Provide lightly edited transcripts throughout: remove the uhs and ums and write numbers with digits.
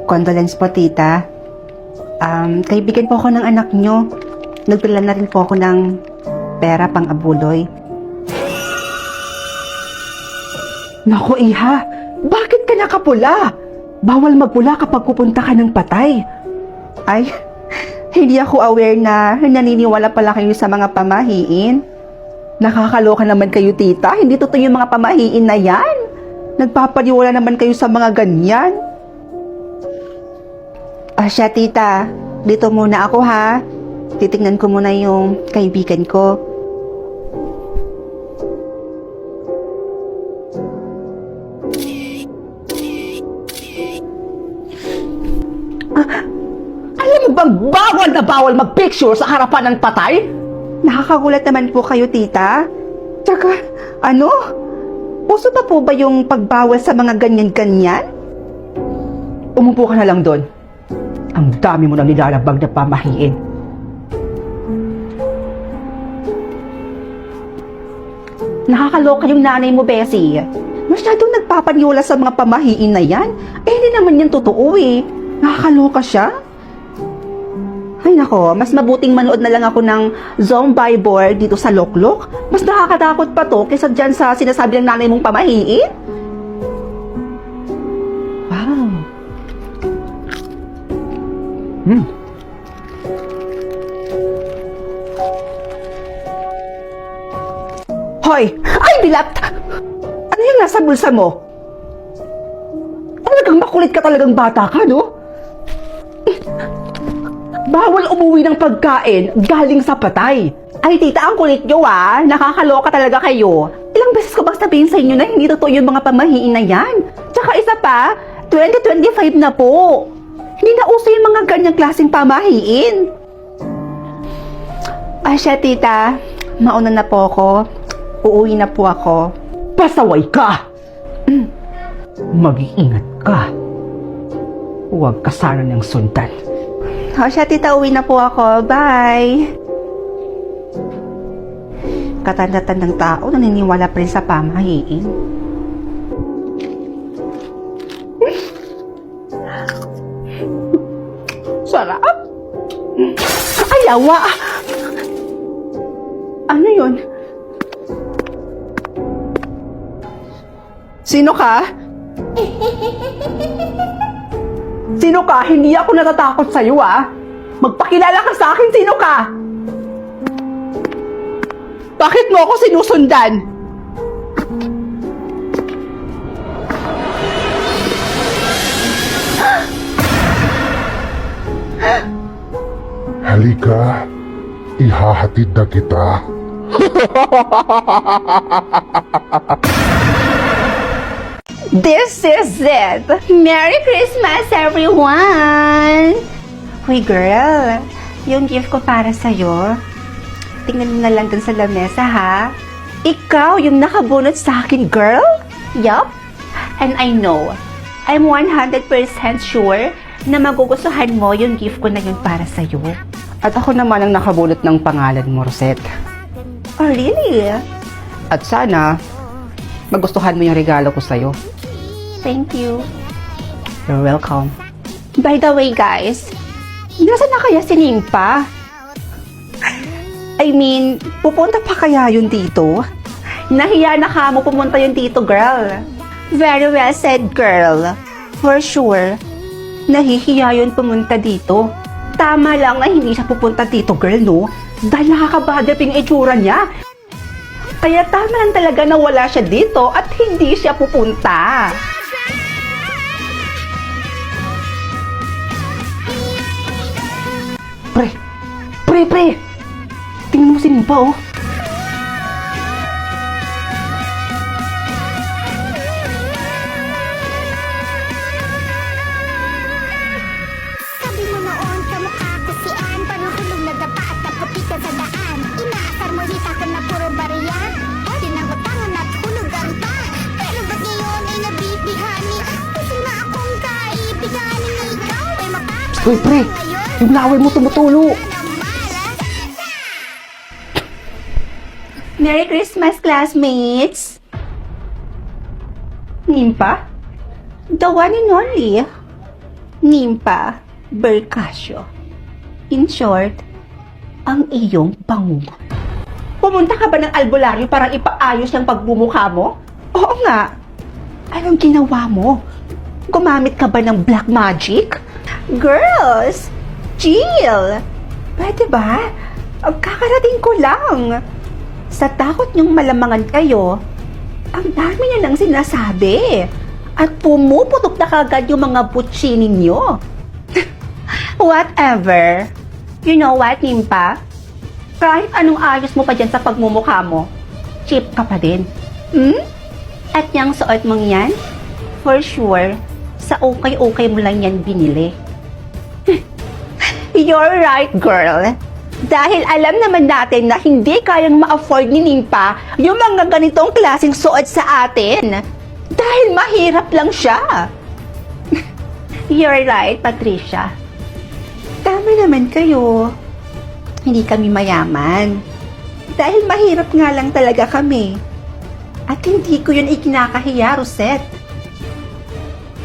Condolence po, tita. Kaibigan po ako ng anak nyo. Nagdala na rin po ako ng pera pang abuloy. Naku, iha, bakit ka nakapula? Bawal magpula kapag pupunta ka ng patay. Ay, hindi ako aware na naniniwala pala kayo sa mga pamahiin. Nakakaloka naman kayo, tita. Hindi totoo yung mga pamahiin na yan. Nagpapaniwala naman kayo sa mga ganyan. Siya, tita. Dito muna ako, ha. Titignan ko muna yung kaibigan ko. Alam mo bang bawal na bawal mag-picture sa harapan ng patay? Nakakagulat naman po kayo, tita. Tsaka, uso pa po ba yung pagbawal sa mga ganyan-ganyan? Umupo ka na lang doon. Ang dami mo nang nilalabag na pamahiin. Nakakaloka yung nanay mo, Bessie. Masyadong nagpapaniwala sa mga pamahiin na yan. Hindi naman yan totoo eh. Nakakaloka siya. Ay nako, mas mabuting manood na lang ako ng zombie board dito sa Loklok. Mas nakakatakot pa to kaysa dyan sa sinasabi ng nanay mong pamahiin. Wow. Hoy! Ay, bilat! Ano yung nasa bulsa mo? Talagang makulit ka talagang bata ka, no? Bawal umuwi ng pagkain galing sa patay. Ay tita, ang kulit nyo ah. Nakakaloka talaga kayo. Ilang beses ko bang sabihin sa inyo na hindi totoo yung mga pamahiin na yan? Tsaka isa pa, 2025 na po. Hindi na uso yung mga ganyang klaseng pamahiin. Ay siya tita, mauna na po ako. Uuwi na po ako. Pasaway ka! Mag-iingat ka. Huwag ka sana ng sundan. O siya tita, uwi na po ako. Bye! Katanda-tandang tao, naniniwala pa rin sa pamahiin. Sarap! Ay, awa! Ano yun? Sino ka? Sino ka? Hindi ako natatakot sa'yo, ah! Magpakilala ka sa akin, sino ka? Bakit mo ako sinusundan? Halika, ihahatid na kita. This is it! Merry Christmas, everyone! Hoy, girl. Yung gift ko para sa'yo. Tingnan mo na lang dun sa lamesa, ha? Ikaw yung nakabunot sa akin, girl? Yup. And I know, I'm 100% sure na magugustuhan mo yung gift ko na yun para sa'yo. At ako naman ang nakabulot ng pangalan mo, Rosette. Oh, really? At sana, magustuhan mo yung regalo ko sa'yo. Thank you. You're welcome. By the way, guys, nasa na kaya si Nimpa? I mean, pupunta pa kaya yun dito? Nahiya na ka mo pumunta yun dito, girl. Very well said, girl. For sure, nahihiya yun pumunta dito. Tama lang na hindi siya pupunta dito, girl, no? Dahil nakakabadap yung itsura niya. Kaya tama lang talaga na wala siya dito at hindi siya pupunta. Pre! Tingnan mo si Nimpa, oh. Sabi mo noon, kamukha ko si Ann. Panuhulog na dapa at naputi ka sa daan. Inaasar mo hita ka na puro bariya. Tinangotangan at hulugan pa. Pero ba't ngayon ay nabibihani? Gusto na akong kaibiganin na ikaw ay mapapagod. Uy, pre! Yung laway mo tumutulo. Merry Christmas, classmates! Nimpa? The one and only. Nimpa Bercasio. In short, ang iyong bangungot. Pumunta ka ba ng albularyo para ipaayos yung pagbumukha mo? Oo nga. Anong ginawa mo? Gumamit ka ba ng black magic? Girls, chill! Pwede ba? Kakarating ko lang. Sa takot niyong malamangan kayo, ang dami niyo nang sinasabi. At pumuputok na kagad yung mga butsi ninyo. Whatever. You know what, Nimpa? Kahit anong ayos mo pa dyan sa pagmumukha mo, cheap ka pa din. Hmm? At yung suot mong yan, for sure, sa okay-okay mo lang yan binili. You're right, girl. Dahil alam naman natin na hindi kayang ma-afford ni Nimpa yung mga ganitong klaseng suot sa atin. Dahil mahirap lang siya. You're right, Patricia. Tama naman kayo. Hindi kami mayaman. Dahil mahirap nga lang talaga kami. At hindi ko yun ikinakahiya, Rosette.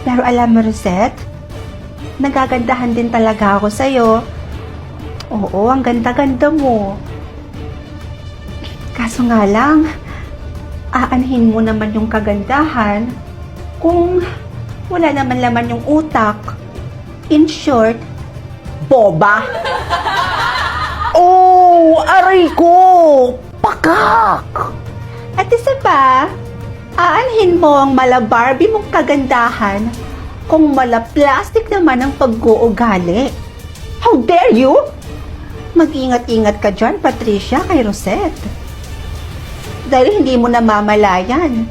Pero alam mo, Rosette, nagagandahan din talaga ako sa'yo. Oo, ang ganda-ganda mo. Kaso nga lang, aanhin mo naman yung kagandahan kung wala naman laman yung utak. In short, boba. Oh, aray ko! Pakak! At isa pa, aanhin mo ang mala Barbie mong kagandahan kung mala plastic naman ang pag-uugali. How dare you? Mag-ingat-ingat ka dyan, Patricia, kay Rosette. Dahil hindi mo namamalayan,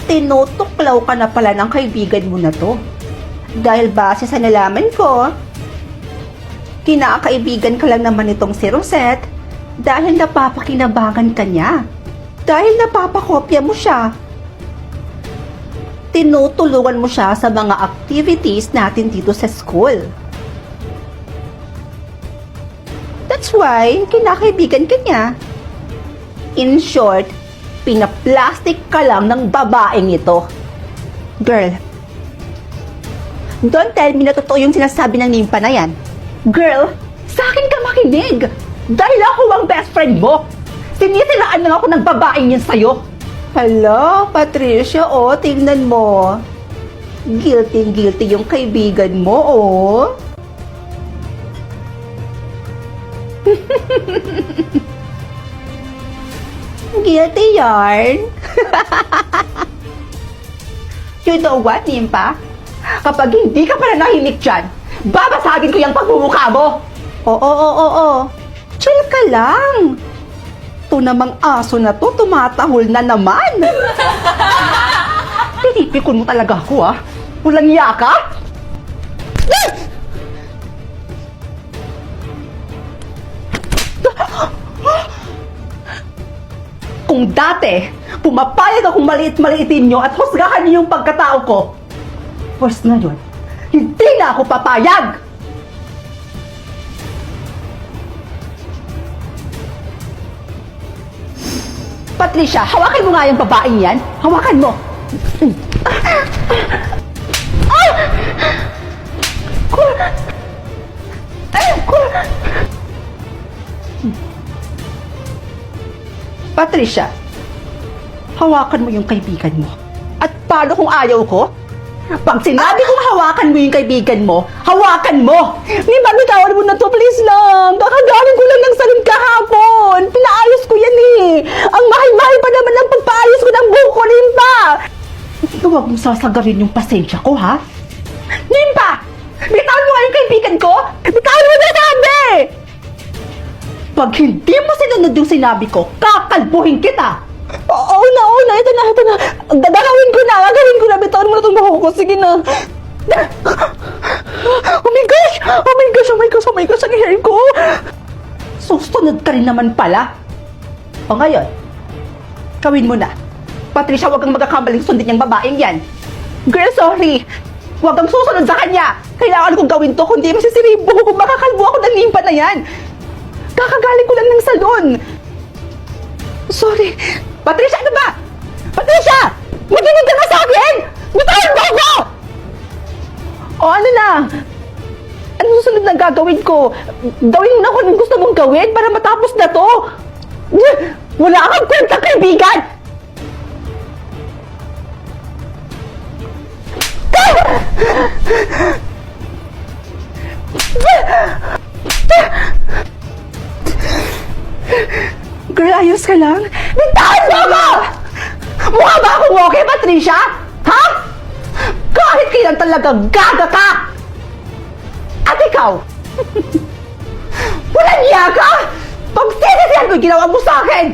tinutuklaw ka na pala ng kaibigan mo na to. Dahil base sa nalaman ko, kinakaibigan ka lang naman itong si Rosette dahil napapakinabangan ka niya. Dahil napapakopya mo siya. Tinutulungan mo siya sa mga activities natin dito sa school. That's why, kinakaibigan ka niya. In short, pinaplastic ka lang ng babaeng ito. Girl, don't tell me na totoo yung sinasabi ng Nimpa na yan. Girl, sa akin ka makinig. Dahil ako ang best friend mo. Sinisiraan lang ako ng babaeng yan sa'yo. Hala, Patricia, oh, tingnan mo. Guilty yung kaibigan mo, oh. Guilty yarn. You know what, Nimpa? Kapag hindi ka pala nahimik dyan, babasagin ko yung pagmumukha mo. Oo. Chill ka lang. Ito namang aso na to, tumatahol na naman. Pinipikon mo talaga ako, ah. Walang iya ka? Kung dati, pumapayag akong maliit-maliitin nyo at husgahan nyo yung pagkatao ko, pues ngayon, hindi na ako papayag! Patricia, hawakan mo nga yung babaeng yan. Hawakan mo. Patricia, hawakan mo yung kaibigan mo. At paano kung ayaw ko? Pag sinabi kong hawakan mo yung kaibigan mo, hawakan mo! Nimpa, bitawan mo na to, please lang! Kakagaling ko lang ng salon kahapon! Pinaayos ko yan eh! Ang mahal-mahal pa naman ang pagpaayos ko ng buhok ko, Nimpa! Huwag mong sasagarin yung pasensya ko, ha? Nimpa! Bitawan mo nga yung kaibigan ko! Bitawan mo na sabi! Pag hindi mo sinunod yung sinabi ko, kakalbuhin kita! Oo na, ito na. Gagawin ko na, bitawan mo na itong buhok ko, sige na. Oh my gosh, ang hair ko. Susunod ka rin naman pala. O ngayon, gawin mo na. Patricia, huwag kang magkakamaling sundin yung babaeng yan. Girl, sorry. Huwag kang susunod sa kanya. Kailangan kong gawin to, kundi masisira yung buhok ko. Makakalbo ako ng Nimpa na yan. Kakagaling ko lang ng salon. Sorry. Patricia, ano ba? Patricia! Makinig ka na sa akin! Bitawan mo ako! O ano na? susunod na gagawin ko? Gawin mo na kung anong gusto mong gawin para matapos na to. Wala kang kwenta, kaibigan! Girl, ayos ka lang? Bitawan mo ako! Mukha ba akong okay, Patricia? Ha? Kahit kailan talaga gaga ka! At ikaw? Walang iya ka? Pagsisisihan mo yung ginawa mo sa akin!